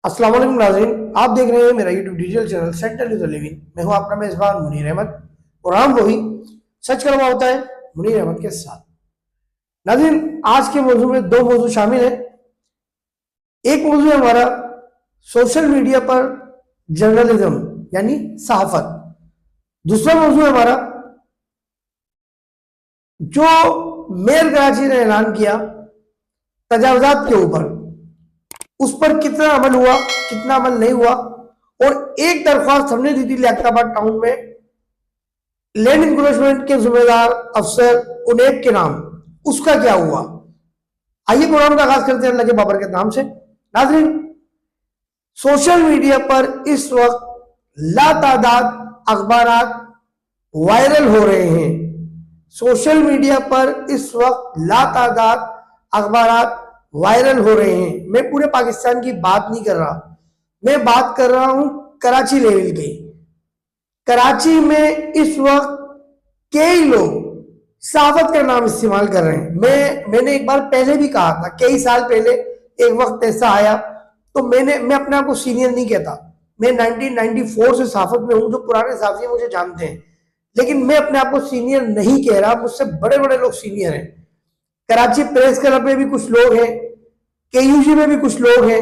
अस्सलाम वालेकुम नाज़रीन, आप देख रहे हैं मेरा YouTube digital channel central news living. मैं हूं आपका मेजबान मुनीर अहमद और हम वही सच कड़वा होता है मुनीर अहमद के साथ। नाज़रीन, आज के मौजू में दो मौजू शामिल हैं। एक मौजू है हमारा सोशल मीडिया पर जर्नलिज्म यानी सहाफत। दूसरा मौजू है हमारा जो मेयर कराची ने ऐलान किया तजावजात के ऊपर, उस पर कितना अमल हुआ, कितना अमल नहीं हुआ। और एक दरख्वास्त हमने दी थी लियाकताबाद टाउन में लैंड इंक्रोचमेंट के जिम्मेदार अफसर उनैब के नाम, उसका क्या हुआ। आइए प्रोग्राम का आगाज करते हैं अल्लाह के बाबर के नाम से। नाज़रीन, सोशल मीडिया पर इस वक्त लातादाद अखबारात वायरल हो रहे हैं। सोशल मीडिया पर इस वक्त लातादाद अखबारात वायरल हो रहे हैं। मैं पूरे पाकिस्तान की बात नहीं कर रहा, मैं बात कर रहा हूं कराची लेवल की। कराची में इस वक्त कई लोग सहाफत का नाम इस्तेमाल कर रहे हैं। मैंने एक बार पहले भी कहा था, कई साल पहले एक वक्त ऐसा आया, तो मैं अपने आप को सीनियर नहीं कहता। मैं 1994 से सहाफत में हूं, जो पुराने सहाफी मुझे जानते हैं, लेकिन मैं अपने आप को सीनियर नहीं कह रहा। मुझसे बड़े बड़े लोग सीनियर हैं। कराची प्रेस क्लब में भी कुछ लोग हैं, केयूजी में भी कुछ लोग हैं,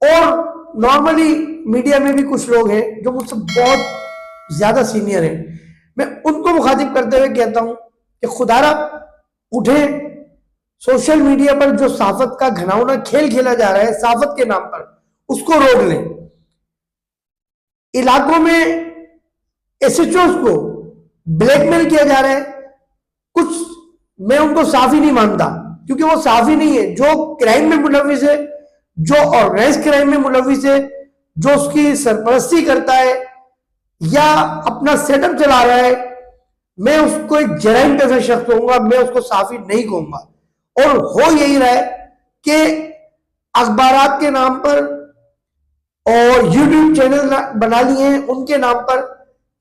और नॉर्मली मीडिया में भी कुछ लोग हैं जो मुझसे बहुत ज्यादा सीनियर हैं। मैं उनको मुखातिब करते हुए कहता हूं कि खुदारा उठे, सोशल मीडिया पर जो सहाफत का घिनौना खेल खेला जा रहा है सहाफत के नाम पर, उसको रोक लें। इलाकों में एसएचओ को ब्लैकमेल किया जा रहा है। कुछ मैं उनको साफी नहीं मानता, क्योंकि वो साफी नहीं है। जो क्राइम में मुलविस है, जो ऑर्गेनाइज क्राइम में मुलविस है, जो उसकी सरपरस्ती करता है या अपना सेटअप चला रहा है, मैं उसको एक जराइम पेशा शख्स कहूंगा, मैं उसको साफी नहीं कहूंगा। और हो यही रहा है कि अखबारात के नाम पर और यूट्यूब चैनल बना लिए हैं, उनके नाम पर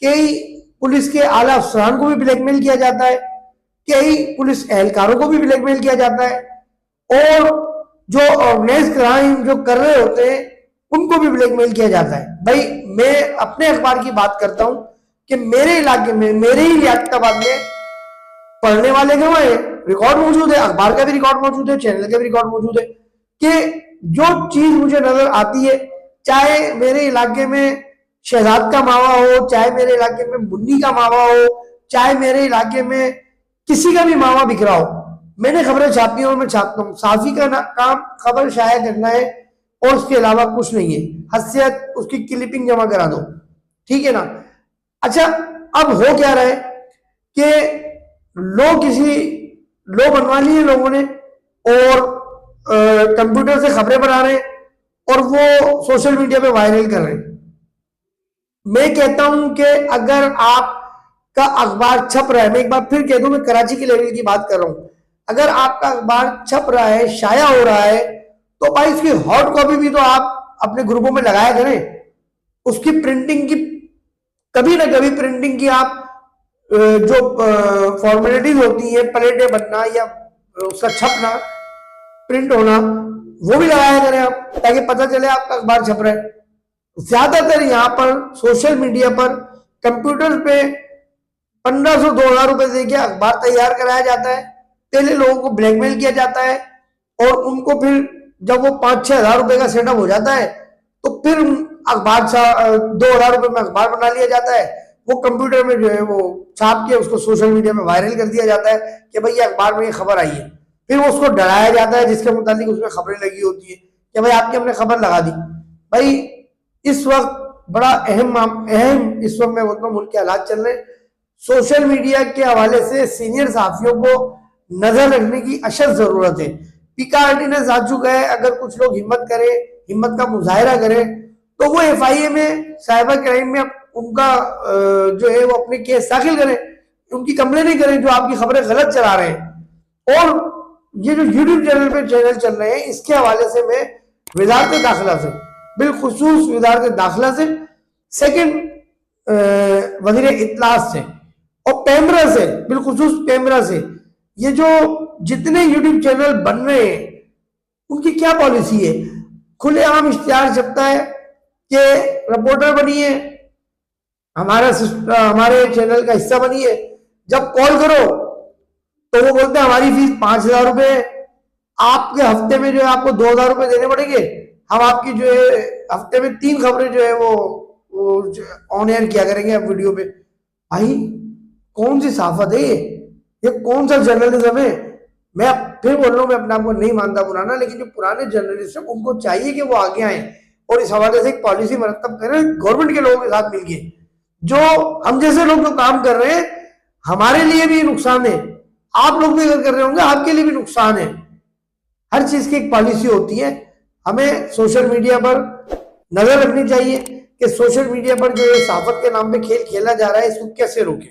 कई पुलिस के आला अफसरान को भी ब्लैकमेल किया जाता है, कई पुलिस एहलकारों को भी ब्लैकमेल किया जाता है, और जो ऑर्गेनाइज क्राइम जो कर रहे होते हैं उनको भी ब्लैकमेल किया जाता है। भाई, मैं अपने अखबार की बात करता हूं कि मेरे इलाके में, मेरे ही लियाकताबाद में पढ़ने वाले गवाह हैं, रिकॉर्ड मौजूद है, अखबार का भी रिकॉर्ड मौजूद है, चैनल का भी रिकॉर्ड मौजूद है, कि जो चीज मुझे नजर आती है, चाहे मेरे इलाके में शहजाद का मावा हो, चाहे मेरे इलाके में मुन्नी का मावा हो, चाहे मेरे इलाके में किसी का भी मावा बिक रहा हो, मैंने खबरें छापी और मैं छापता हूँ। साफी का काम खबर शाया करना है और उसके अलावा कुछ नहीं है। हैसियत उसकी क्लिपिंग जमा करा दो, ठीक है ना। अच्छा, अब हो क्या रहा है कि लो बनवा लिए लोगों ने और कंप्यूटर से खबरें बना रहे हैं और वो सोशल मीडिया पे वायरल कर रहे हैं। मैं कहता हूं कि अगर आपका अखबार छप रहा है, मैं एक बार फिर कह दूं, मैं कराची के लेवल की बात कर रहा हूं, अगर आपका अखबार छप रहा है, शाया हो रहा है, तो भाई उसकी हॉट कॉपी भी तो आप अपने ग्रुपों में लगाया करें। उसकी प्रिंटिंग की, कभी ना कभी प्रिंटिंग की आप जो फॉर्मेलिटीज होती है, प्लेटें बनना या उसका छपना, प्रिंट होना, वो भी लगाया करें आप, ताकि पता चले आपका अखबार छप रहा है। ज्यादातर यहाँ पर सोशल मीडिया पर कंप्यूटर पे 1500-2000 रुपए देके अखबार तैयार कराया जाता है। पहले लोगों को ब्लैकमेल किया जाता है और उनको फिर जब वो 5-6 हजार रुपए का सेटअप हो जाता है, तो फिर अखबार 2000 रुपए में अखबार बना लिया जाता है। वो कंप्यूटर में जो है वो छाप के उसको सोशल मीडिया में वायरल कर दिया जाता है कि भाई ये अखबार में ये खबर आई है। फिर वो उसको डराया जाता है जिसके मुताबिक उसमें खबरें लगी होती है कि भाई आपकी हमने खबर लगा दी। भाई, इस वक्त बड़ा अहम इस वक्त मैं बोलता हूँ मुल्क के हालात चल रहे हैं। सोशल मीडिया के हवाले से सीनियर साथियों को नजर रखने की अशद जरूरत है। पीका आर्डिनेंस आ चुका है, अगर कुछ लोग हिम्मत करें, हिम्मत का मुजाहरा करें, तो वो एफआईए में, साइबर क्राइम में उनका जो है वो अपने केस दाखिल करें, उनकी कंप्लेन करें जो आपकी खबरें गलत चला रहे हैं। और ये जो यूट्यूब चैनल पे चैनल चल रहे हैं, इसके हवाले से मैं वजारत दाखिला से, बिलखुसूस वजारत दाखिला से, सेकंड वजीर इत्तलात से और पैमरा से, बिलखुसूस पैमरा से, ये जो जितने यूट्यूब चैनल बन रहे हैं उनकी क्या पॉलिसी है। खुलेआम इश्तिहार छपता है कि रिपोर्टर बनिए, हमारे चैनल का हिस्सा बनिए। जब कॉल करो तो वो बोलते हैं हमारी फीस 5,000 रुपए है, आपके हफ्ते में जो है आपको 2,000 रुपए देने पड़ेंगे, हम आपकी जो है हफ्ते में 3 खबरें जो है वो ऑन एयर किया करेंगे आप वीडियो पे। भाई कौन सी साफत है ये कौन सा जर्नलिज्म है? मैं फिर बोल रहा हूँ, मैं अपने आप को नहीं मानता पुराना, लेकिन जो पुराने जर्नलिस्ट है उनको चाहिए कि वो आगे आए और इस हवाले से एक पॉलिसी मरतब करें गवर्नमेंट के लोगों के साथ मिलके। जो हम जैसे लोग जो काम कर रहे हैं हमारे लिए भी नुकसान है, आप लोग भी अगर कर रहे होंगे आपके लिए भी नुकसान है। हर चीज की एक पॉलिसी होती है। हमें सोशल मीडिया पर नजर रखनी चाहिए कि सोशल मीडिया पर जो सहाफत के नाम पे खेल खेला जा रहा है इसको कैसे रोके।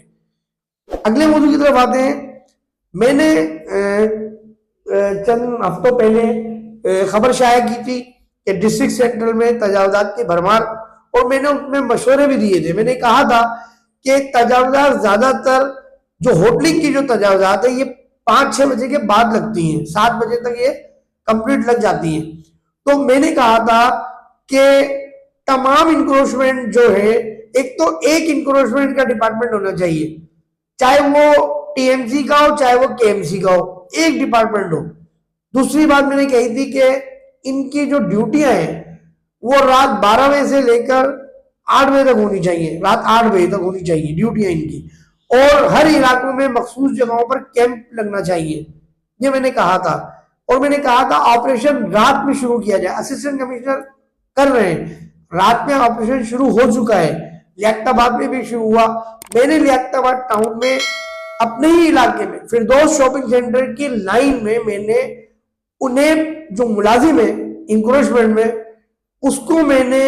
अगले मौजूद की तरफ आते हैं। मैंने चंद हफ्तों पहले खबर शाया की थी कि डिस्ट्रिक्ट सेंट्रल में तजावजात की भरमार, और मैंने उसमें मशवरे भी दिए थे। मैंने कहा था कि तजावजात ज्यादातर जो होटलिंग की जो तजावजात है ये 5-6 बजे के बाद लगती हैं, 7 बजे तक ये कंप्लीट लग जाती हैं। तो मैंने कहा था कि तमाम इंक्रोचमेंट जो है, एक तो एक इंक्रोचमेंट का डिपार्टमेंट होना चाहिए, चाहे वो टीएमसी का हो चाहे वो केएमसी का हो, एक डिपार्टमेंट हो। दूसरी बात मैंने कही थी कि इनकी जो ड्यूटियां हैं वो रात 12 बजे से लेकर 8 बजे तक होनी चाहिए, रात 8 बजे तक होनी चाहिए ड्यूटियां इनकी, और हर इलाकों में मखसूस जगहों पर कैंप लगना चाहिए, ये मैंने कहा था। और मैंने कहा था ऑपरेशन रात में शुरू किया जाए। असिस्टेंट कमिश्नर कर रहे हैं, रात में ऑपरेशन शुरू हो चुका है, लियाकताबाद में भी शुरू हुआ। मैंने लियाकताबाद टाउन में अपने ही इलाके में फिरदौस शॉपिंग सेंटर की लाइन में मैंने उन्हें जो मुलाजिम है इंक्रोचमेंट में उसको मैंने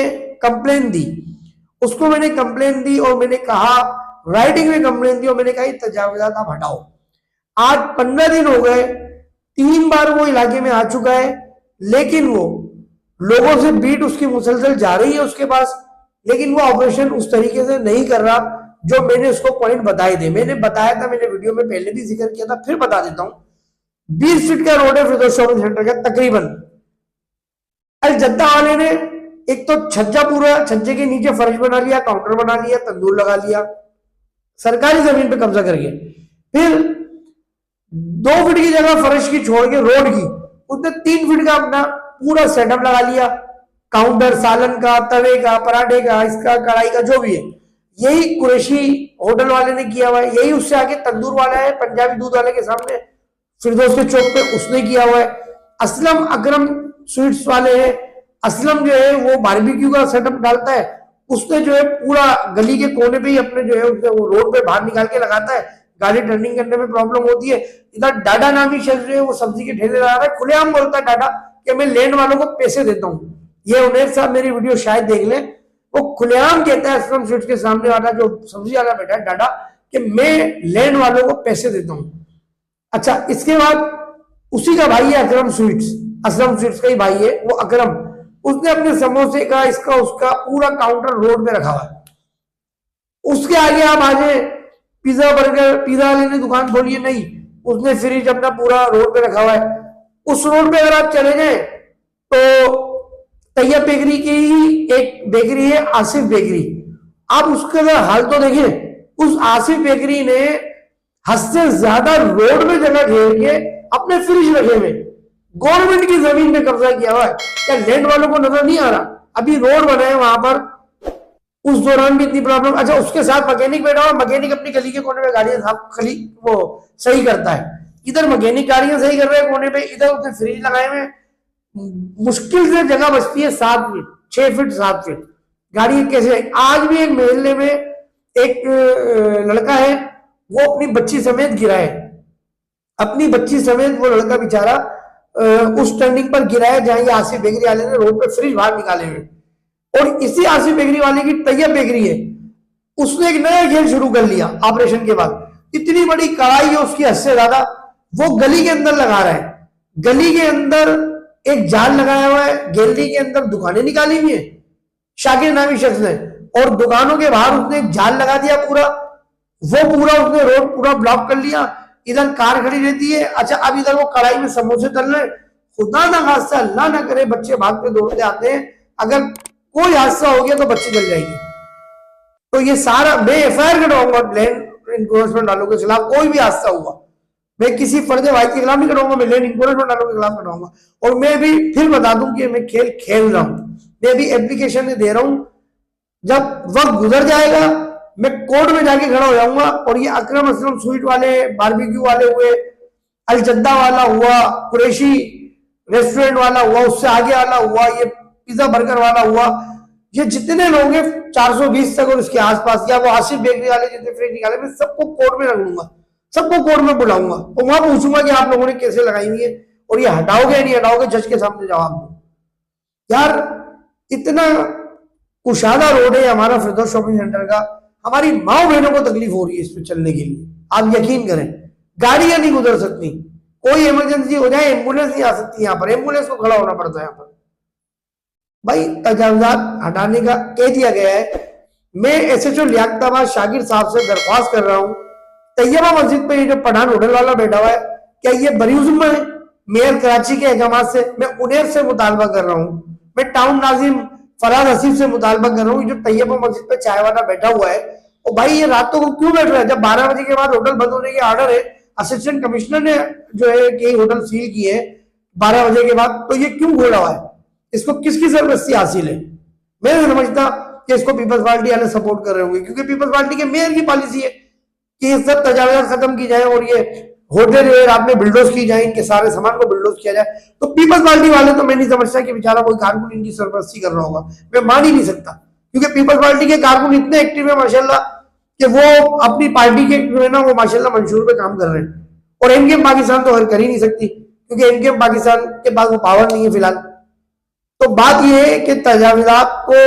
कंप्लेन दी और मैंने कहा, राइटिंग में कंप्लेन दी और मैंने कहा तजावजात आप हटाओ। आज 15 दिन हो गए, 3 बार वो इलाके में आ चुका है, लेकिन वो लोगों से बीट उसकी मुसलसल जा रही है उसके पास, लेकिन वो ऑपरेशन उस तरीके से नहीं कर रहा जो मैंने उसको पॉइंट बताए थे। मैंने बताया था, मैंने वीडियो में पहले भी जिक्र किया था, फिर बता देता हूं। 20 फीट का रोड है फिरदौस शॉपिंग सेंटर का तकरीबन। अल जद्दा वाले ने एक तो छज्जा, पूरा छज्जे के नीचे फर्श बना लिया, काउंटर बना लिया, तंदूर लगा लिया, सरकारी जमीन पे कब्जा करके। फिर 2 फीट की जगह फर्श की छोड़ के रोड की उसने 3 फीट का अपना पूरा सेटअप लगा लिया, काउंटर, सालन का, तवे का, पराठे का, इसका कढ़ाई का, जो भी है। यही कुरैशी होटल वाले ने किया हुआ है, यही उससे आगे तंदूर वाला है पंजाबी दूध वाले के सामने फिरदौस के चौक पे, उसने किया हुआ है। असलम अकरम स्वीट्स वाले हैं, असलम जो है वो बारबेक्यू का सेटअप डालता है, उसने जो है पूरा गली के कोने पे ही अपने जो है वो रोड पे बाहर निकाल के लगाता है, गाड़ी टर्निंग करने में प्रॉब्लम होती है। इधर डाडा नामी शख्स जो है वो सब्जी के ठेले लगा रहा है, खुलेआम बोलता है डाडा कि मैं लैंड वालों को पैसे देता हूँ। ये उन्हें साहब मेरी वीडियो शायद देख लें, वो खुलेआम कहता है असलम स्वीट्स के सामने वाला जो सब्जी वाला बैठा है डाडा कि मैं लैंड वालों को पैसे देता हूँ। अच्छा, इसके बाद उसी का भाई है अकरम स्वीट्स, असलम स्वीट्स का ही भाई है वो अकरम, उसने अपने समोसे का, इसका उसका पूरा काउंटर रोड पे रखा हुआ है। उसके आगे आप आ जाए, पिज्जा बर्गर, पिज्जा वाले ने दुकान खोली है, नहीं, उसने फ्रिज अपना पूरा रोड पे रखा हुआ है। उस रोड पे अगर आप चले जाए तो तैयब बेकरी की ही एक बेकरी है, आसिफ बेकरी, आप उसका हाल तो देखिए। उस आसिफ बेकरी ने हद से ज्यादा रोड में जगह घेर के अपने फ्रिज रखे हुए, गवर्नमेंट की जमीन पे कब्जा किया हुआ है। क्या लैंड वालों को नजर नहीं आ रहा? अभी रोड बनाए वहां पर, उस दौरान भी इतनी प्रॉब्लम। अच्छा, उसके साथ मैकेनिक बैठा हुआ, मैकेनिक अपनी गली के कोने में गाड़ियां वो सही करता है, इधर मैकेनिक गाड़ियां सही कर रहे हैं कोने पे, इधर उसने फ्रिज लगाए हुए। मुश्किल से जगह बचती है 7 फीट, 6 फीट 7 फीट, गाड़ी कैसे? आज भी एक मोहल्ले में एक लड़का है, वो अपनी बच्ची समेत गिरा है, अपनी बच्ची समेत वो लड़का बेचारा उस टर्निंग पर गिरा है जहां ये आसिफ बेकरी वाले ने रोड पे फ्रिज बाहर निकाले हुए। और इसी आसिफ बेकरी वाले की तैयब बेकरी है, उसने एक नया खेल शुरू कर लिया ऑपरेशन के बाद। इतनी बड़ी कड़ाई है उसकी हद से ज्यादा, वो गली के अंदर लगा रहा है, गली के अंदर एक जाल लगाया हुआ है, गैलरी के अंदर दुकानें निकाली हुई है शाकिर नामी शख्स ने, और दुकानों के बाहर उसने एक जाल लगा दिया पूरा, वो पूरा उसने रोड पूरा ब्लॉक कर लिया। इधर कार खड़ी रहती है। अच्छा, अब इधर वो कढ़ाई में समोसे तल रहे, खुदा ना खास्ता, अल्लाह ना करे, बच्चे भागते दौड़ते आते हैं, अगर कोई हादसा हो गया तो बच्चे जल जाएंगे। तो ये सारा मैं एफआईआर कटवाऊंगा लैंड इंक्रोचमेंट वालों के खिलाफ। कोई भी हादसा हुआ मैं किसी फर्द वाहिद के खिलाफ नहीं कटवाऊंगा, मैं लैंड इंक्रोचमेंट वालों के खिलाफ कटवाऊंगा। और मैं भी फिर बता दूं कि मैं खेल खेल रहा हूं, मैं भी एप्लीकेशन दे रहा हूं। जब वक्त गुजर जाएगा मैं कोर्ट में जाके खड़ा हो जाऊंगा। और ये अकरम असलम स्वीट वाले, बारबेक्यू वाले हुए, अलजद्दा वाला हुआ, कुरैशी रेस्टोरेंट वाला हुआ, उससे आगे वाला हुआ, ये पिज्जा बर्गर वाला हुआ, ये जितने लोग हैं 420 तक और इसके आसपास, या वो आसिफ बेकरी वाले जितने फ्रेंच निकाले, मैं सबको कोर्ट में रख लूंगा, सबको कोर्ट में बुलाऊंगा और वहां पूछूंगा कि आप लोगों ने कैसे लगाई हुई है और ये हटाओगे या नहीं हटाओगे, जज के सामने जवाब दो। यार इतना कुशादा रोड है हमारा फिरदौस शॉपिंग सेंटर का, हमारी माओ बहनों को तकलीफ हो रही है इस पे चलने के लिए। आप यकीन करें गाड़ियां नहीं गुजर सकती, कोई इमरजेंसी हो जाए एम्बुलेंस नहीं आ सकती, यहाँ पर एम्बुलेंस को खड़ा होना पड़ता है यहाँ पर। भाई तजावुजात हटाने का कह दिया गया है। मैं एसएचओ लियाकताबाद शाकिर साहब से दरख्वास्त कर रहा हूँ, तैयबा मस्जिद पे ये जो पठान होटल वाला बैठा हुआ है, क्या ये बरीउज़्म है? मेयर कराची के अहकाम से मैं उन्हें से मुतालबा कर रहा हूँ, मैं टाउन नाजिम फराज हसीब से मुतालबा कर रहा हूँ, जो तैयबा मस्जिद पे चाय वाला बैठा हुआ है, और भाई ये रातों को क्यों बैठ रहा है? जब 12 बजे के बाद होटल बंद होने के ऑर्डर है, असिस्टेंट कमिश्नर ने जो है कई होटल सील किए 12 बजे के बाद, तो ये क्यों खोला हुआ है? इसको किसकी सरबस्ती हासिल है? मैं नहीं समझता कि इसको पीपल्स पार्टी वाले सपोर्ट कर रहे होंगे, क्योंकि पीपल्स पार्टी के मेयर की पॉलिसी है कि ये सब तजावुज़ात खत्म की जाए और ये होटल रात में बिल्डोज की जाए, इनके सारे सामान को बिल्डोज किया जाए। तो पीपल्स पार्टी वाले तो मैं नहीं समझता कि बेचारा कोई कारकुन इनकी सरपरस्ती कर रहा होगा, मैं मान ही नहीं सकता, क्योंकि पीपल्स पार्टी के कारकुन इतने एक्टिव है माशाल्लाह कि वो अपनी पार्टी के जो है ना वो माशाल्लाह मंशूर पे काम कर रहे हैं। और एनकेएम पाकिस्तान तो हर कर ही नहीं सकती, क्योंकि एनकेएम पाकिस्तान के पास वो पावर नहीं है फिलहाल। तो बात यह है कि तजावुज़ात को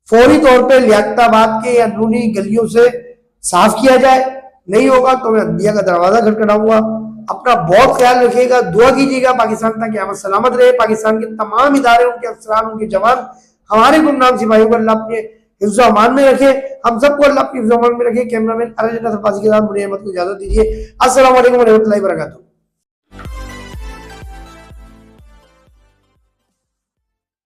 फौरी तौर पे लियाकताबाद के अंदरूनी गलियों से साफ किया जाए, नहीं होगा तो मैं अदलिया का दरवाजा खटखटाऊंगा। अपना बहुत ख्याल रखिएगा, दुआ कीजिएगा पाकिस्तान तक क़यामत सलामत रहे, पाकिस्तान के तमाम इदारे, उनके अफसरान, उनके जवान, हमारे गुमनाम सिपाहियों को अल्लाह अपने हिफ्ज़ व अमान में रखे, हम सबको अल्लाह अपनी हिफ्ज़ व अमान में रखे। कैमरामैन अरजन के साथ मुझे अहमद को इजाजत दीजिए। अस्सलाम वालेकुम व रहमतुल्लाहि व बरकातहू।